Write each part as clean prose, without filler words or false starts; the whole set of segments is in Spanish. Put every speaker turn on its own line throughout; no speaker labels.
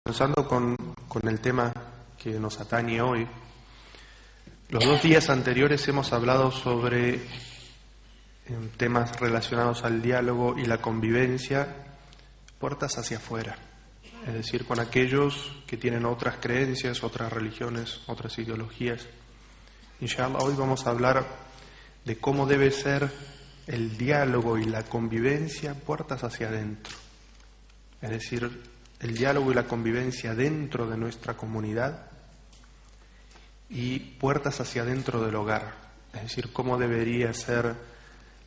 Comenzando con el tema que nos atañe hoy, los 2 días anteriores hemos hablado sobre temas relacionados al diálogo y la convivencia, puertas hacia afuera, es decir, con aquellos que tienen otras creencias, otras religiones, otras ideologías. Inshallah, hoy vamos a hablar de cómo debe ser el diálogo y la convivencia puertas hacia adentro, es decir, el diálogo y la convivencia dentro de nuestra comunidad y puertas hacia adentro del hogar, es decir, cómo debería ser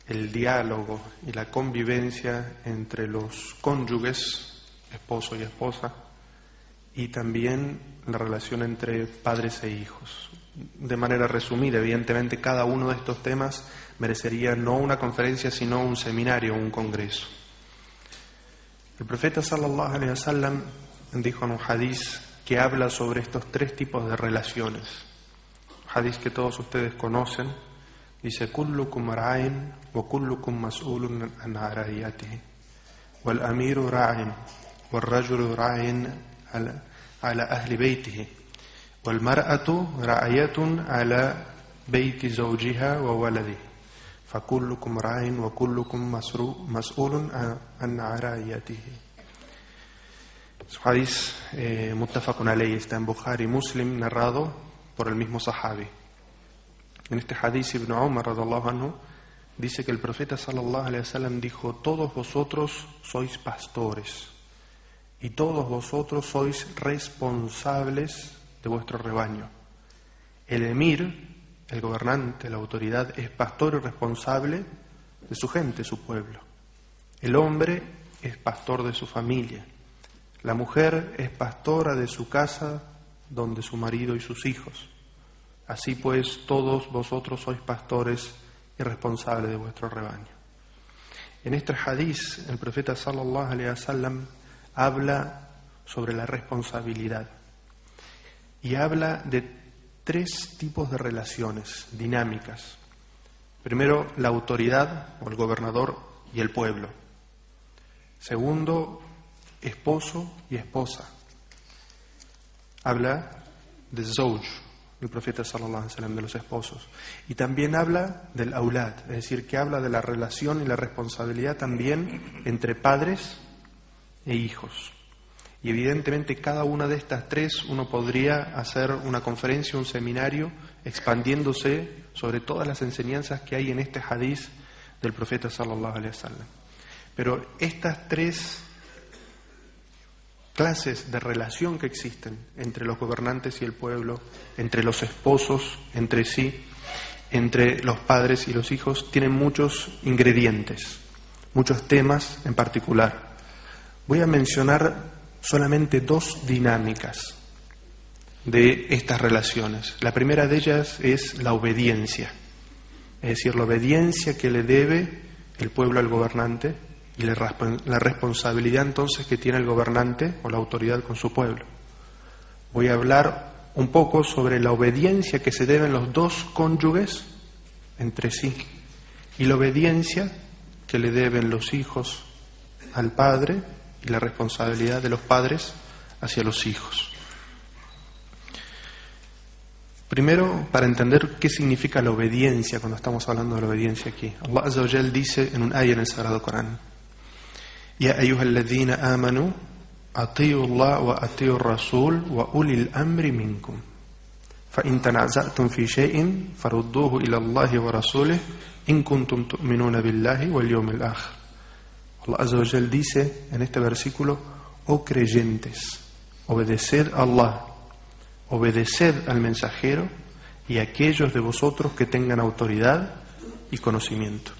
el diálogo y la convivencia entre los cónyuges, esposo y esposa, y también la relación entre padres e hijos. De manera resumida, evidentemente cada uno de estos temas merecería no una conferencia, sino un seminario, un congreso. El profeta sallallahu alaihi wasallam dijo en un hadiz que habla sobre estos 3 tipos de relaciones. Hadiz que todos ustedes conocen. Dice: kullukum ra'in wa kullukum mas'ulun an ra'iyatihi wal amiru ra'in wal rajulu ra'in ala ahli baytihi wal mar'atu ra'iyatun ala bayti zawjiha wa waladihi فَكُلُّكُمْ رَاعٍ وَكُلُّكُمْ مَسْئُولٌ عَنْ رَعِيَّتِهِ. Su hadith muttafaqun alayhi, está en Bukhari y Muslim, narrado por el mismo sahabi. En este hadith Ibn Umar radhiallahu anhu dice que el profeta sallallahu alayhi wasallam dijo: todos vosotros sois pastores y todos vosotros sois responsables de vuestro rebaño. El emir, el gobernante, la autoridad, es pastor y responsable de su gente, su pueblo. El hombre es pastor de su familia. La mujer es pastora de su casa, donde su marido y sus hijos. Así pues, todos vosotros sois pastores y responsables de vuestro rebaño. En este hadiz, el profeta sallallahu alaihi wasallam habla sobre la responsabilidad y habla de 3 tipos de relaciones dinámicas. Primero, la autoridad o el gobernador y el pueblo. Segundo, esposo y esposa. Habla de zawj, el profeta sallallahu alaihi wasallam, de los esposos. Y también habla del aulad, es decir, que habla de la relación y la responsabilidad también entre padres e hijos. Y evidentemente cada una de estas 3 uno podría hacer una conferencia, un seminario, expandiéndose sobre todas las enseñanzas que hay en este hadiz del profeta sallallahu alaihi wasallam. Pero estas 3 clases de relación que existen entre los gobernantes y el pueblo, entre los esposos entre sí, entre los padres y los hijos, tienen muchos ingredientes, muchos temas en particular. Voy a mencionar solamente 2 dinámicas de estas relaciones. La primera de ellas es la obediencia, es decir, la obediencia que le debe el pueblo al gobernante y la responsabilidad entonces que tiene el gobernante o la autoridad con su pueblo. Voy a hablar un poco sobre la obediencia que se deben los 2 cónyuges entre sí y la obediencia que le deben los hijos al padre y la responsabilidad de los padres hacia los hijos. Primero, para entender qué significa la obediencia cuando estamos hablando de la obediencia aquí. Allah Azza wa Jal dice en un ayah en el Sagrado Corán: Ya ayyuhalladhina amanu ati'u Allah wa ati'u ar-rasul wa ulil amri minkum fa in tanaza'tum fi shay'in farudduhu ila Allah wa rasulih in kuntum tu'minuna billahi wal yawmil akhir. Allah Azza wa Jal dice en este versículo: oh creyentes, obedeced a Allah, obedeced al mensajero y a aquellos de vosotros que tengan autoridad y conocimiento.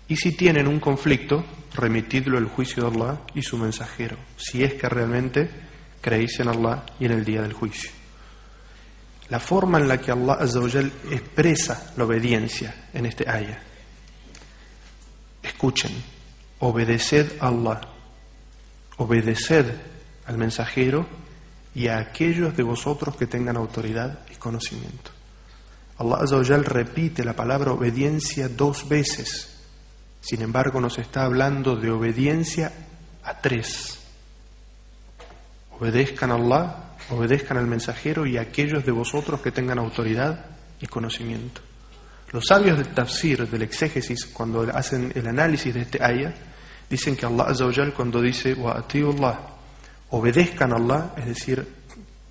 Y si tienen un conflicto, remitidlo al juicio de Allah y su mensajero, si es que realmente creéis en Allah y en el día del juicio. La forma en la que Allah Azza wa Jal expresa la obediencia en este ayah: escuchen, obedeced a Allah, obedeced al mensajero y a aquellos de vosotros que tengan autoridad y conocimiento. Allah Azza wa Jal repite la palabra obediencia 2 veces. Sin embargo, nos está hablando de obediencia a 3. obedezcan a Allah, obedezcan al mensajero y a aquellos de vosotros que tengan autoridad y conocimiento. Los sabios del tafsir, del exégesis, cuando hacen el análisis de este ayah, dicen que Allah Azza wa Jal, cuando dice وَأَطِيعُوا اللَّهَ, obedezcan a Allah, es decir,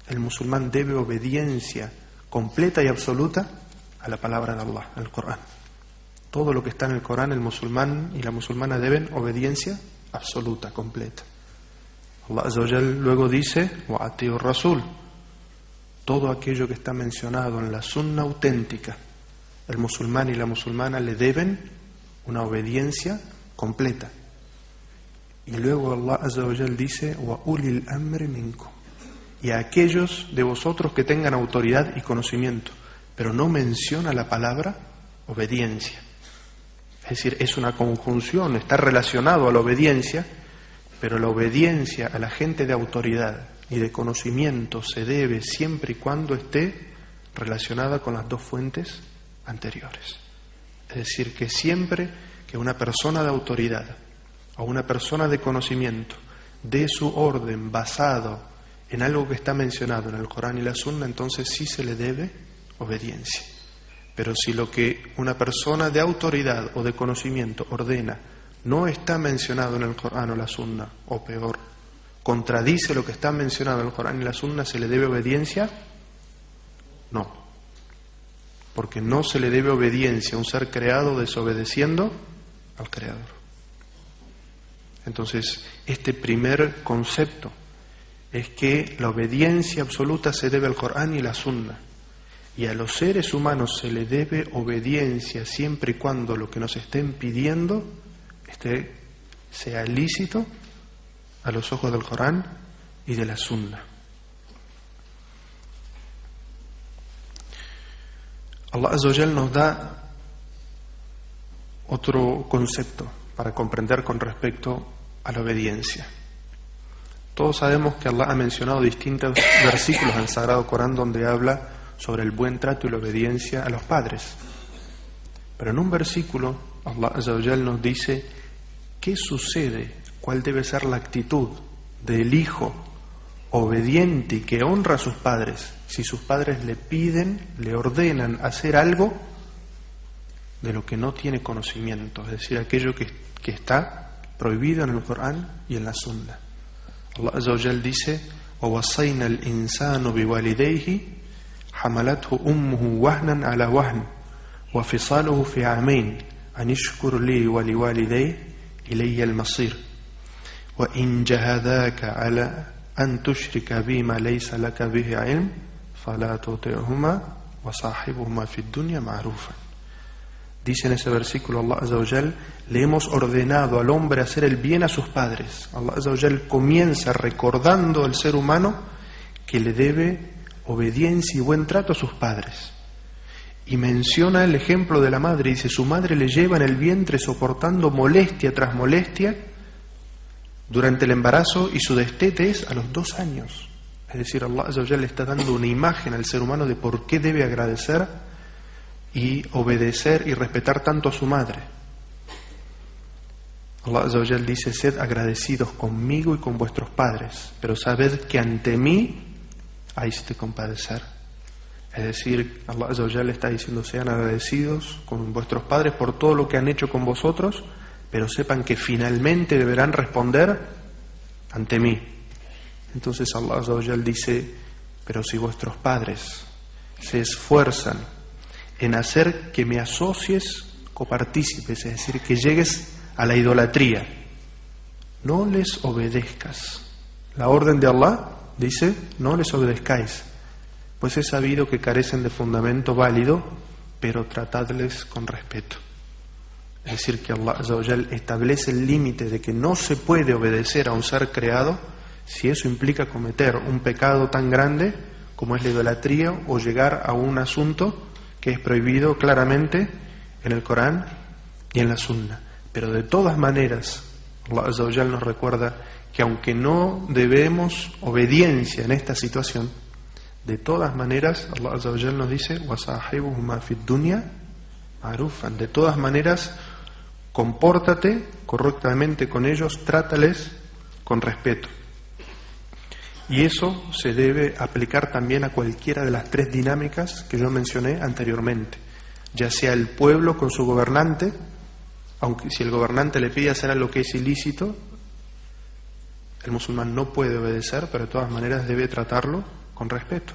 el musulmán debe obediencia completa y absoluta a la palabra de Allah, al Corán. Todo lo que está en el Corán, el musulmán y la musulmana deben obediencia absoluta, completa. Allah Azza wa Jal luego dice وَأَطِيعُوا الرَّسُولَ, todo aquello que está mencionado en la sunna auténtica, el musulmán y la musulmana le deben una obediencia completa. Y luego Allah Azza wa Jal dice وَأُولِي الْأَمْرِ مِنْكُمْ, y a aquellos de vosotros que tengan autoridad y conocimiento, pero no menciona la palabra obediencia. Es decir, es una conjunción, está relacionado a la obediencia, pero la obediencia a la gente de autoridad y de conocimiento se debe siempre y cuando esté relacionada con las dos fuentes anteriores. Es decir, que siempre que una persona de autoridad o una persona de conocimiento dé su orden basado en algo que está mencionado en el Corán y la Sunna, entonces sí se le debe obediencia. Pero si lo que una persona de autoridad o de conocimiento ordena no está mencionado en el Corán o la Sunna, o peor, contradice lo que está mencionado en el Corán y la Sunna, ¿se le debe obediencia? No. Porque no se le debe obediencia a un ser creado desobedeciendo al Creador. Entonces, este primer concepto es que la obediencia absoluta se debe al Corán y la Sunna. Y a los seres humanos se le debe obediencia siempre y cuando lo que nos estén pidiendo sea lícito a los ojos del Corán y de la Sunna. Allah Azza wa Jal nos da otro concepto para comprender con respecto a la obediencia. Todos sabemos que Allah ha mencionado distintos versículos en el Sagrado Corán donde habla sobre el buen trato y la obediencia a los padres. Pero en un versículo Allah Azza wa Jal nos dice qué sucede, cuál debe ser la actitud del hijo obediente y que honra a sus padres si sus padres le piden, le ordenan hacer algo de lo que no tiene conocimiento, es decir, aquello que está prohibido en el Corán y en la Sunna. Allah Azza wa Jal dice وَوَصَّيْنَا الْإِنسَانُ بِوَالِدَيْهِ حَمَلَتْهُ أُمُّهُ وَهْنًا عَلَى وَهْنٍ وَفِصَالُهُ فِي عَامَيْنِ أَنِ اشْكُرْ لِي وَلِوَالِدَيْهِ إِلَيَّ الْمَصِيرُ وَإِنْ جَاهَدَاكَ عَلَى أَنْ تُشْرِكَ بِي مَا لَيْسَ لَكَ بِهِ عِلْمٌ فَلَا تُطِعْهُمَا وَصَاحِبْهُمَا فِي الدُّنْيَا مَعْرُوفًا. Dice en ese versículo Allah Azza wa Jal, le hemos ordenado al hombre hacer el bien a sus padres. Allah Azza wa Jal comienza recordando al ser humano que le debe obediencia y buen trato a sus padres. Y menciona el ejemplo de la madre, dice, su madre le lleva en el vientre soportando molestia tras molestia durante el embarazo y su destete es a los 2 años. Es decir, Allah Azza wa Jal le está dando una imagen al ser humano de por qué debe agradecer y obedecer y respetar tanto a su madre. Allah Azza wa Jal dice, sed agradecidos conmigo y con vuestros padres, pero sabed que ante mí hayáis de compadecer. Es decir, Allah Azza wa Jal está diciendo, sean agradecidos con vuestros padres por todo lo que han hecho con vosotros, pero sepan que finalmente deberán responder ante mí. Entonces Allah Azza wa Jal dice, pero si vuestros padres se esfuerzan en hacer que me asocies copartícipes, es decir, que llegues a la idolatría, no les obedezcas. La orden de Allah dice, no les obedezcáis, pues he sabido que carecen de fundamento válido, pero tratadles con respeto. Es decir, que Allah Azza wa Jal establece el límite de que no se puede obedecer a un ser creado si eso implica cometer un pecado tan grande como es la idolatría o llegar a un asunto que es prohibido claramente en el Corán y en la Sunna. Pero de todas maneras, Allah Azza wa Jal nos recuerda que aunque no debemos obediencia en esta situación, de todas maneras, Allah Azza wa Jal nos dice, وَصَاحِبُهُمَا فِي الدُّنْيَا مَعْرُوفًا, de todas maneras, compórtate correctamente con ellos, trátales con respeto. Y eso se debe aplicar también a cualquiera de las tres dinámicas que yo mencioné anteriormente, ya sea el pueblo con su gobernante, aunque si el gobernante le pide hacer algo que es ilícito, el musulmán no puede obedecer, pero de todas maneras debe tratarlo con respeto.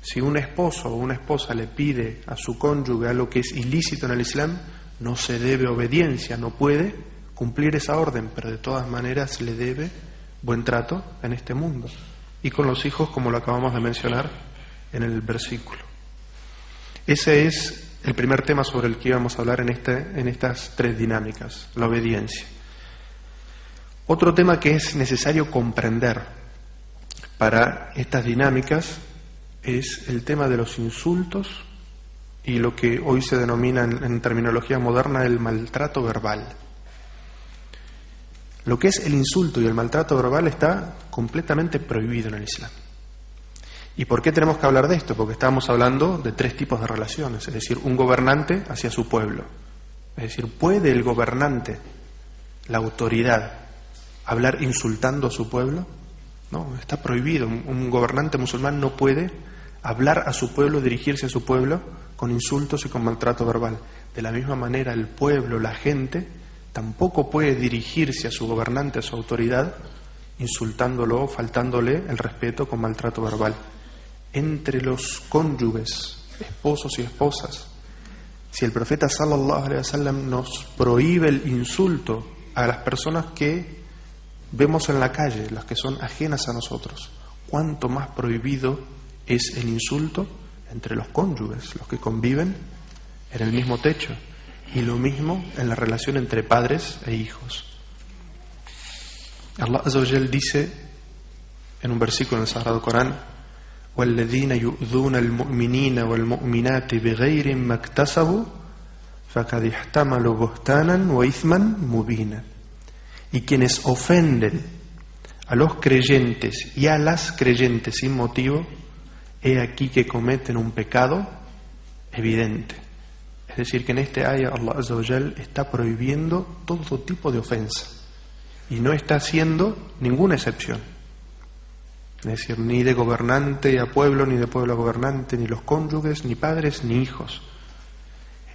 Si un esposo o una esposa le pide a su cónyuge algo que es ilícito en el Islam, no se debe obediencia, no puede cumplir esa orden, pero de todas maneras le debe buen trato en este mundo. Y con los hijos, como lo acabamos de mencionar en el versículo. Ese es el primer tema sobre el que íbamos a hablar en estas tres dinámicas, la obediencia. Otro tema que es necesario comprender para estas dinámicas es el tema de los insultos y lo que hoy se denomina en terminología moderna el maltrato verbal. Lo que es el insulto y el maltrato verbal está completamente prohibido en el Islam. ¿Y por qué tenemos que hablar de esto? Porque estamos hablando de tres tipos de relaciones, es decir, un gobernante hacia su pueblo. Es decir, ¿puede el gobernante, la autoridad, hablar insultando a su pueblo? No, está prohibido. Un gobernante musulmán no puede hablar a su pueblo, dirigirse a su pueblo con insultos y con maltrato verbal. De la misma manera, el pueblo, la gente, tampoco puede dirigirse a su gobernante, a su autoridad, insultándolo, faltándole el respeto con maltrato verbal. Entre los cónyuges, esposos y esposas, si el profeta sallallahu alaihi wasallam nos prohíbe el insulto a las personas que vemos en la calle, las que son ajenas a nosotros, ¿cuánto más prohibido es el insulto entre los cónyuges, los que conviven en el mismo techo? Y lo mismo en la relación entre padres e hijos. Allah Azza wa Jal dice en un versículo en el Sagrado Corán: وَالَّذِينَ يُؤْذُونَ الْمُؤْمِنِينَ وَالْمُؤْمِنَاتِ بِغَيْرِ مَا اكْتَسَبُوا فَقَدِ احْتَمَلُوا بُهْتَانًا وَإِثْمًا مُبِينًا. Y quienes ofenden a los creyentes y a las creyentes sin motivo, he aquí que cometen un pecado evidente. Es decir, que en este ayah Allah Azza wa Jal está prohibiendo todo tipo de ofensa y no está haciendo ninguna excepción. Es decir, ni de gobernante a pueblo, ni de pueblo a gobernante, ni los cónyuges, ni padres, ni hijos.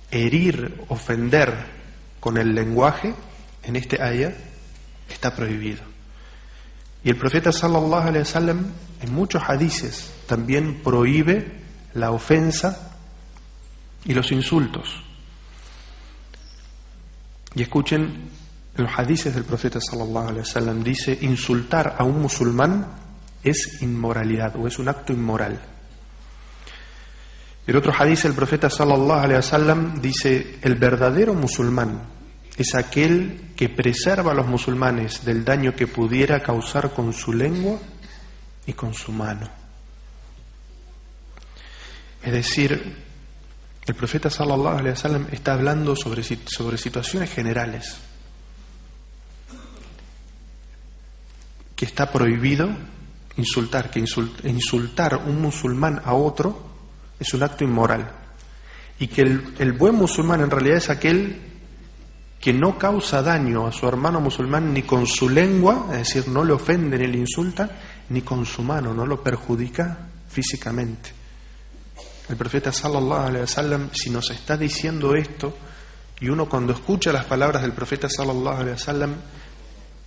Herir, ofender con el lenguaje en este ayah está prohibido. Y el profeta sallallahu alaihi wasallam en muchos hadices también prohíbe la ofensa y los insultos. Y escuchen los hadices del profeta sallallahu alaihi wasallam, dice: insultar a un musulmán es inmoralidad o es un acto inmoral. En otro hadith el profeta sallallahu alaihi wasallam dice: el verdadero musulmán es aquel que preserva a los musulmanes del daño que pudiera causar con su lengua y con su mano. Es decir, el profeta sallallahu alaihi wasallam está hablando sobre situaciones generales, que está prohibido insultar, que insultar un musulmán a otro es un acto inmoral, y que el buen musulmán en realidad es aquel que no causa daño a su hermano musulmán ni con su lengua, es decir, no le ofende ni le insulta, ni con su mano, no lo perjudica físicamente. El profeta sallallahu alaihi wasallam, si nos está diciendo esto, y uno cuando escucha las palabras del profeta sallallahu alaihi wasallam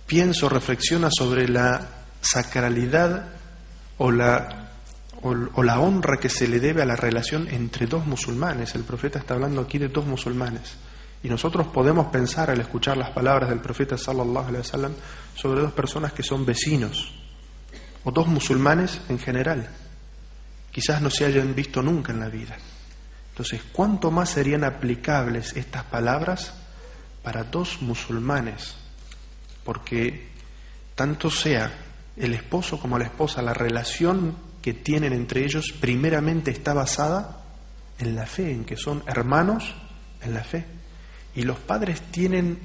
piensa o reflexiona sobre la sacralidad o la honra que se le debe a la relación entre dos musulmanes. El profeta está hablando aquí de dos musulmanes, y nosotros podemos pensar al escuchar las palabras del profeta sallallahu alaihi wasallam sobre dos personas que son vecinos o dos musulmanes en general, quizás no se hayan visto nunca en la vida. Entonces, ¿cuánto más serían aplicables estas palabras para dos musulmanes? Porque tanto sea el esposo como la esposa, la relación que tienen entre ellos primeramente está basada en la fe, en que son hermanos en la fe. Y los padres tienen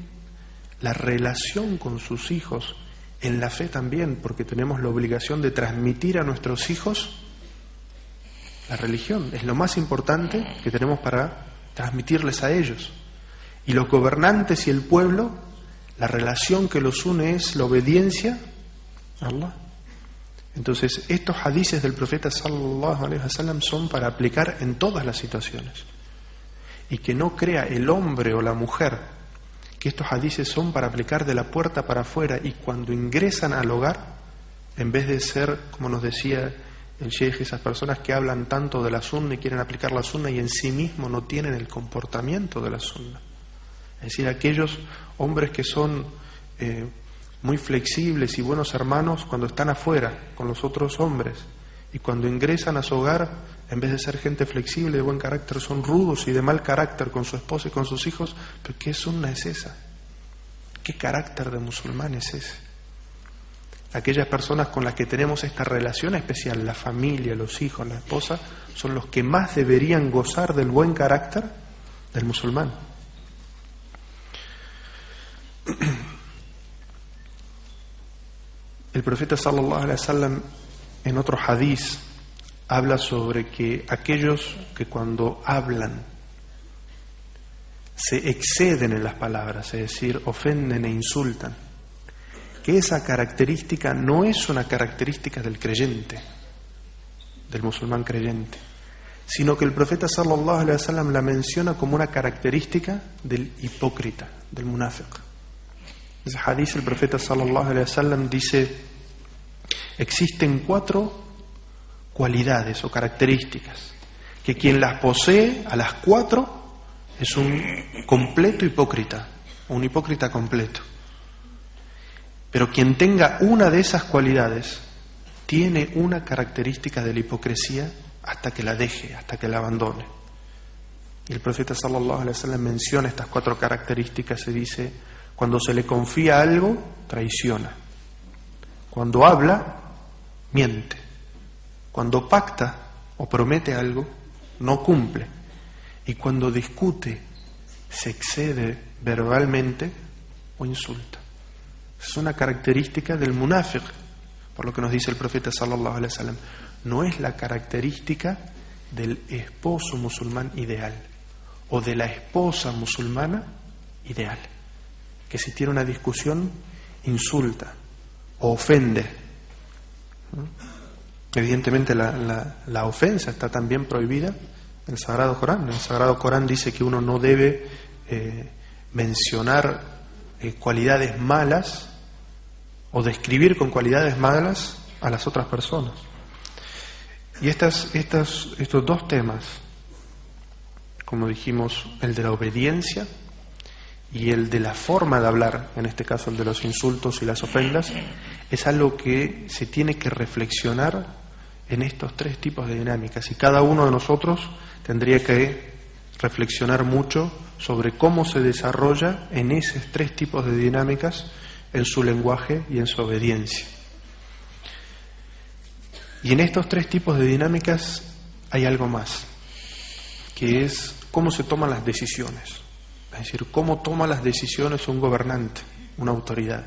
la relación con sus hijos en la fe también, porque tenemos la obligación de transmitir a nuestros hijos la religión. Es lo más importante que tenemos para transmitirles a ellos. Y los gobernantes y el pueblo, la relación que los une es la obediencia a Allah. Entonces, estos hadices del profeta sallallahu alaihi wasallam son para aplicar en todas las situaciones. Y que no crea el hombre o la mujer que estos hadices son para aplicar de la puerta para afuera, y cuando ingresan al hogar, en vez de ser, como nos decía el sheikh, esas personas que hablan tanto de la sunna y quieren aplicar la sunna y en sí mismos no tienen el comportamiento de la sunna. Es decir, aquellos hombres que son muy flexibles y buenos hermanos cuando están afuera con los otros hombres, y cuando ingresan a su hogar, en vez de ser gente flexible de buen carácter, son rudos y de mal carácter con su esposa y con sus hijos. ¿Pero qué sunna es esa? ¿Qué carácter de musulmán es ese? Aquellas personas con las que tenemos esta relación especial, la familia, los hijos, la esposa, son los que más deberían gozar del buen carácter del musulmán. El profeta sallallahu alaihi wasallam en otro hadiz habla sobre que aquellos que cuando hablan se exceden en las palabras, es decir, ofenden e insultan, que esa característica no es una característica del creyente, del musulmán creyente, sino que el profeta sallallahu alaihi wasallam la menciona como una característica del hipócrita, del munafiq. En ese hadiz el profeta sallallahu alaihi wasallam dice: existen 4 cualidades o características que quien las posee a las 4 es un completo hipócrita, un hipócrita completo. Pero quien tenga una de esas cualidades tiene una característica de la hipocresía hasta que la deje, hasta que la abandone. Y el profeta sallallahu alaihi wasallam menciona estas 4 características y dice: cuando se le confía algo, traiciona. Cuando habla, miente. Cuando pacta o promete algo, no cumple. Y cuando discute, se excede verbalmente o insulta. Es una característica del munafiq, por lo que nos dice el profeta sallallahu alaihi wasallam. No es la característica del esposo musulmán ideal o de la esposa musulmana ideal, que si tiene una discusión insulta o ofende. Evidentemente la ofensa está también prohibida en el Sagrado Corán. El Sagrado Corán dice que uno no debe mencionar cualidades malas o describir con cualidades malas a las otras personas. Y estos 2 temas, como dijimos, el de la obediencia y el de la forma de hablar, en este caso el de los insultos y las ofensas, es algo que se tiene que reflexionar en estos 3 tipos de dinámicas, y cada uno de nosotros tendría que reflexionar mucho sobre cómo se desarrolla en esos 3 tipos de dinámicas en su lenguaje y en su obediencia. Y en estos 3 tipos de dinámicas hay algo más, que es cómo se toman las decisiones. Es decir, cómo toma las decisiones un gobernante, una autoridad,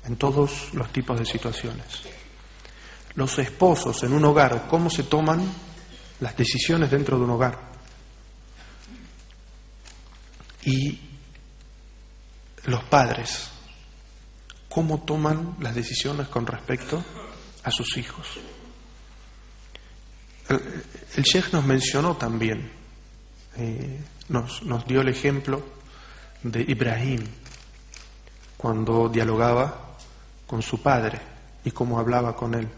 en todos los tipos de situaciones. Los esposos en un hogar, cómo se toman las decisiones dentro de un hogar. Y los padres, cómo toman las decisiones con respecto a sus hijos. El Sheikh nos mencionó también, nos dio el ejemplo de Ibrahim cuando dialogaba con su padre y cómo hablaba con él.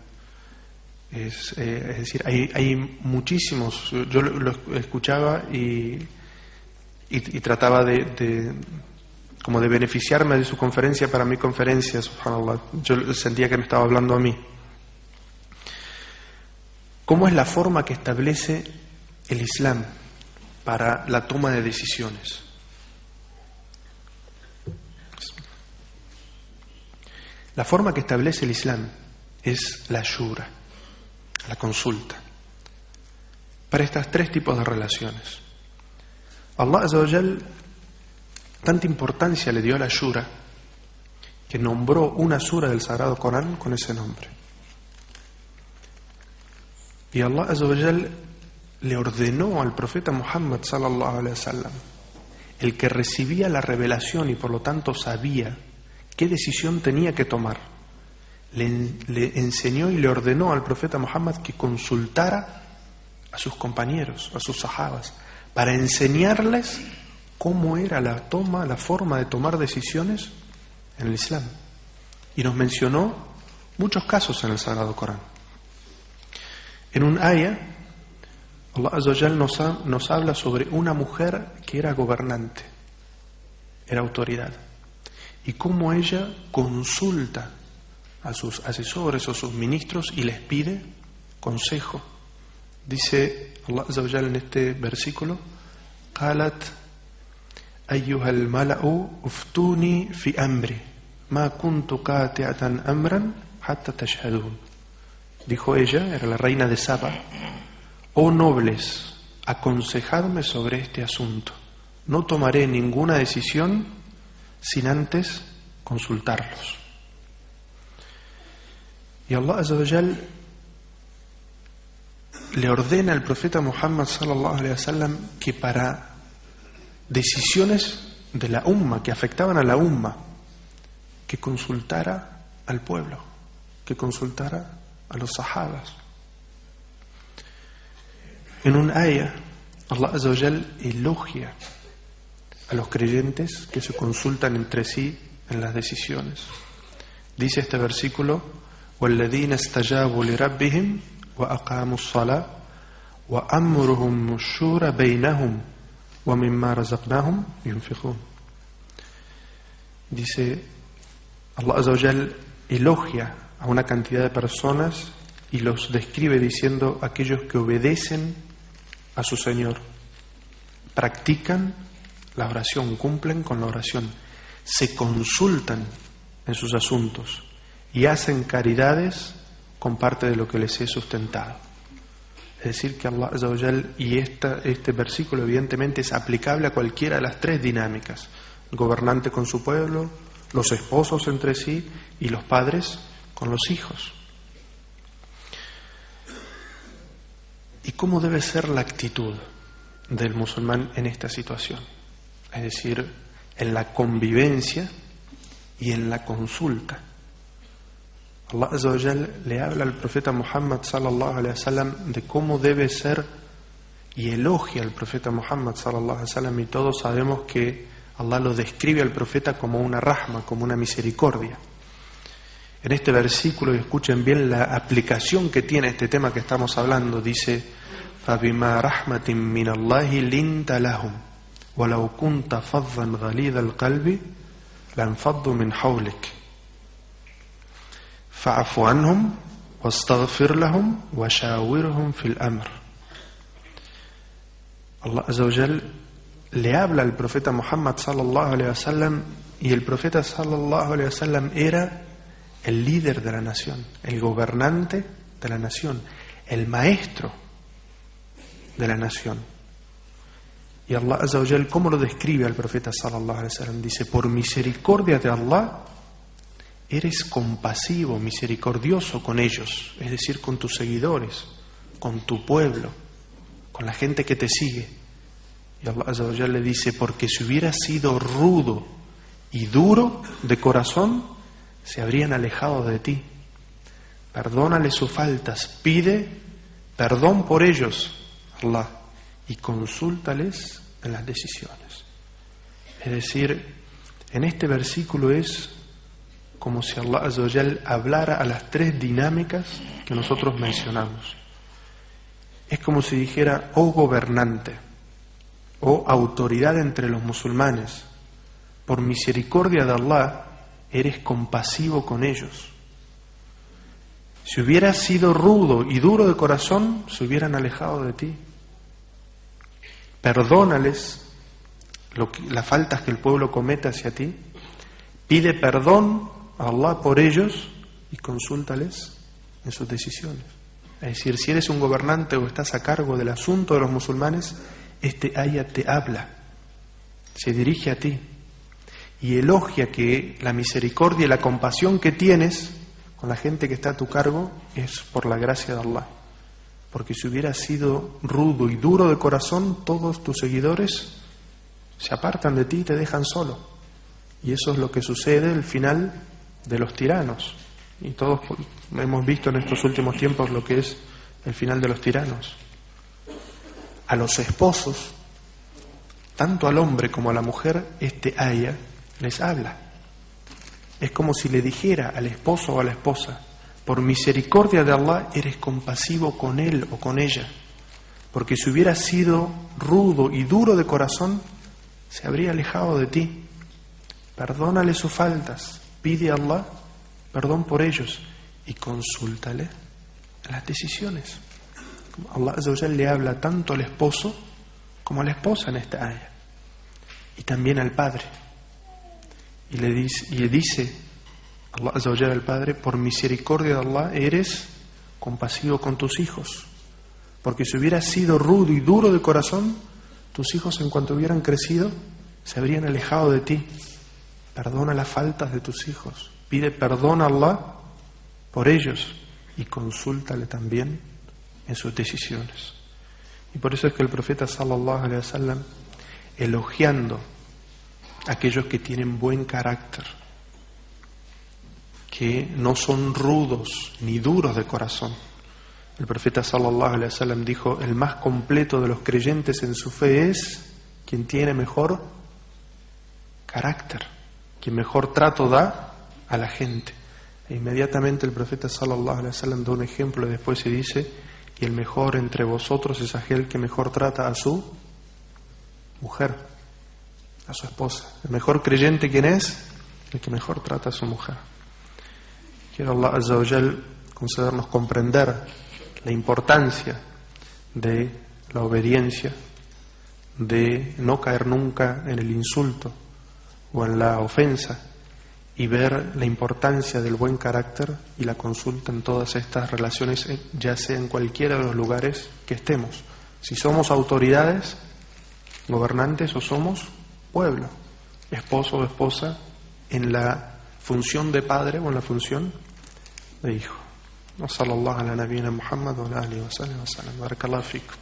Es decir, hay muchísimos. Yo lo escuchaba y trataba de beneficiarme de su conferencia para mi conferencia, subhanallah. Yo sentía que me estaba hablando a mí. ¿Cómo es la forma que establece el Islam para la toma de decisiones? La forma que establece el Islam es la shura, la consulta, para estos 3 tipos de relaciones. Allah Azza wa Jal tanta importancia le dio a la shura que nombró una sura del Sagrado Corán con ese nombre. Y Allah Azza wa Jal le ordenó al profeta Muhammad sallallahu alaihi wasallam, el que recibía la revelación y por lo tanto sabía qué decisión tenía que tomar, le enseñó y le ordenó al profeta Muhammad que consultara a sus compañeros, a sus sahabas, para enseñarles cómo era la forma de tomar decisiones en el Islam. Y nos mencionó muchos casos en el Sagrado Corán. En un ayah, Allah Azza wa Jal nos habla sobre una mujer que era gobernante, era autoridad, y cómo ella consulta a sus asesores o sus ministros y les pide consejo. Dice Allah Azza wa Jal en este versículo: قالت أيها الملأ افتوني في أمري ما كنت قاطعة أمرا حتى تشهدون. Dijo ella, era la reina de Saba: oh nobles, aconsejadme sobre este asunto. No tomaré ninguna decisión sin antes consultarlos. Y Allah Azza wa Jal le ordena al profeta Muhammad sallallahu alaihi wasallam que para decisiones de la umma, que afectaban a la umma, que consultara al pueblo, que consultara a los sahabas. En un ayah, Allah Azza wa Jal elogia a los creyentes que se consultan entre sí en las decisiones. Dice este versículo: وَالَّذِينَ اسْتَجَابُوا لِرَبِّهِمْ وَأَقَامُوا الصَّلَاةَ وَأَمْرُهُمْ الشُّورَى بَيْنَهُمْ وَمِمَّا رَزَقْنَاهُمْ يُنْفِقُونَ. Dice, Allah Azza wa Jal elogia a una cantidad de personas y los describe diciendo: aquellos que obedecen a su Señor, practican la oración, cumplen con la oración, se consultan en sus asuntos y hacen caridades con parte de lo que les es sustentado. Es decir, que Allah Azza wa Jal, y este versículo evidentemente es aplicable a cualquiera de las tres dinámicas: el gobernante con su pueblo, los esposos entre sí y los padres con los hijos. ¿Y cómo debe ser la actitud del musulmán en esta situación? Es decir, en la convivencia y en la consulta. Allah Azza wa Jal le habla al profeta Muhammad sallallahu alaihi wasallam de cómo debe ser, y elogia al profeta Muhammad sallallahu alaihi wasallam, y todos sabemos que Allah lo describe al profeta como una rahma, como una misericordia. En este versículo, y escuchen bien la aplicación que tiene este tema que estamos hablando, dice: فَبِمَا رَحْمَةٍ مِّنَ اللَّهِ لِنْتَ لَهُمْ وَلَوْ كُنْتَ فَظًّا غَلِيظَ الْقَلْبِ لَانْفَضُّوا مِنْ حَوْلِكَ فَاعْفُ عَنْهُمْ وَاسْتَغْفِرْ لَهُمْ وَشَاوِرْهُمْ فِي الْأَمْرِ. Allah Azza wa Jal le habla al profeta Muhammad sallallahu alaihi wasallam, y el profeta sallallahu alaihi wasallam era el líder de la nación, el gobernante de la nación, el maestro de la nación. Y Allah Azza wa Jal, ¿cómo lo describe al profeta sallallahu alaihi wasallam? Dice: por misericordia de Allah eres compasivo, misericordioso con ellos, es decir, con tus seguidores, con tu pueblo, con la gente que te sigue. Y Allah Azza wa Jal le dice: porque si hubieras sido rudo y duro de corazón, se habrían alejado de ti. Perdónale sus faltas, pide perdón por ellos, Allah, y consúltales en las decisiones. Es decir, en este versículo es como si Allah Azza wa Jal hablara a las tres dinámicas que nosotros mencionamos. Es como si dijera: oh gobernante, oh autoridad entre los musulmanes, por misericordia de Allah eres compasivo con ellos. Si hubieras sido rudo y duro de corazón, se hubieran alejado de ti. Perdónales las faltas que el pueblo comete hacia ti, pide perdón a Allah por ellos y consúltales en sus decisiones. Es decir, si eres un gobernante o estás a cargo del asunto de los musulmanes, este ayat te habla, se dirige a ti y elogia que la misericordia y la compasión que tienes con la gente que está a tu cargo es por la gracia de Allah. Porque si hubieras sido rudo y duro de corazón, todos tus seguidores se apartan de ti y te dejan solo. Y eso es lo que sucede al final de los tiranos. Y todos hemos visto en estos últimos tiempos lo que es el final de los tiranos. A los esposos, tanto al hombre como a la mujer, este aya les habla. Es como si le dijera al esposo o a la esposa: por misericordia de Allah eres compasivo con él o con ella, porque si hubiera sido rudo y duro de corazón, se habría alejado de ti. Perdónale sus faltas, pide a Allah perdón por ellos y consúltale en las decisiones. Allah Azza wa Jalla le habla tanto al esposo como a la esposa en esta aya, y también al padre. Y le dice Allah Azza wa Jalla al padre: por misericordia de Allah eres compasivo con tus hijos, porque si hubieras sido rudo y duro de corazón, tus hijos, en cuanto hubieran crecido, se habrían alejado de ti. Perdona las faltas de tus hijos, pide perdón a Allah por ellos y consúltale también en sus decisiones. Y por eso es que el profeta sallallahu alaihi wasallam, elogiando a aquellos que tienen buen carácter, que no son rudos ni duros de corazón, el profeta sallallahu alaihi wasallam dijo: el más completo de los creyentes en su fe es quien tiene mejor carácter, quien mejor trato da a la gente. E inmediatamente el profeta sallallahu alaihi wasallam da un ejemplo y después se dice: y el mejor entre vosotros es aquel que mejor trata a su mujer, a su esposa. El mejor creyente, ¿quién es? El que mejor trata a su mujer. Quiero Allah Azza wa Jal concedernos comprender la importancia de la obediencia, de no caer nunca en el insulto o en la ofensa, y ver la importancia del buen carácter y la consulta en todas estas relaciones, ya sea en cualquiera de los lugares que estemos. Si somos autoridades, gobernantes, o somos pueblo, esposo o esposa, en la función de padre o en la función de hijo. Wa sallallahu ala nabiyina Muhammad wa ala alihi wa sallam. Barakallahu fikum.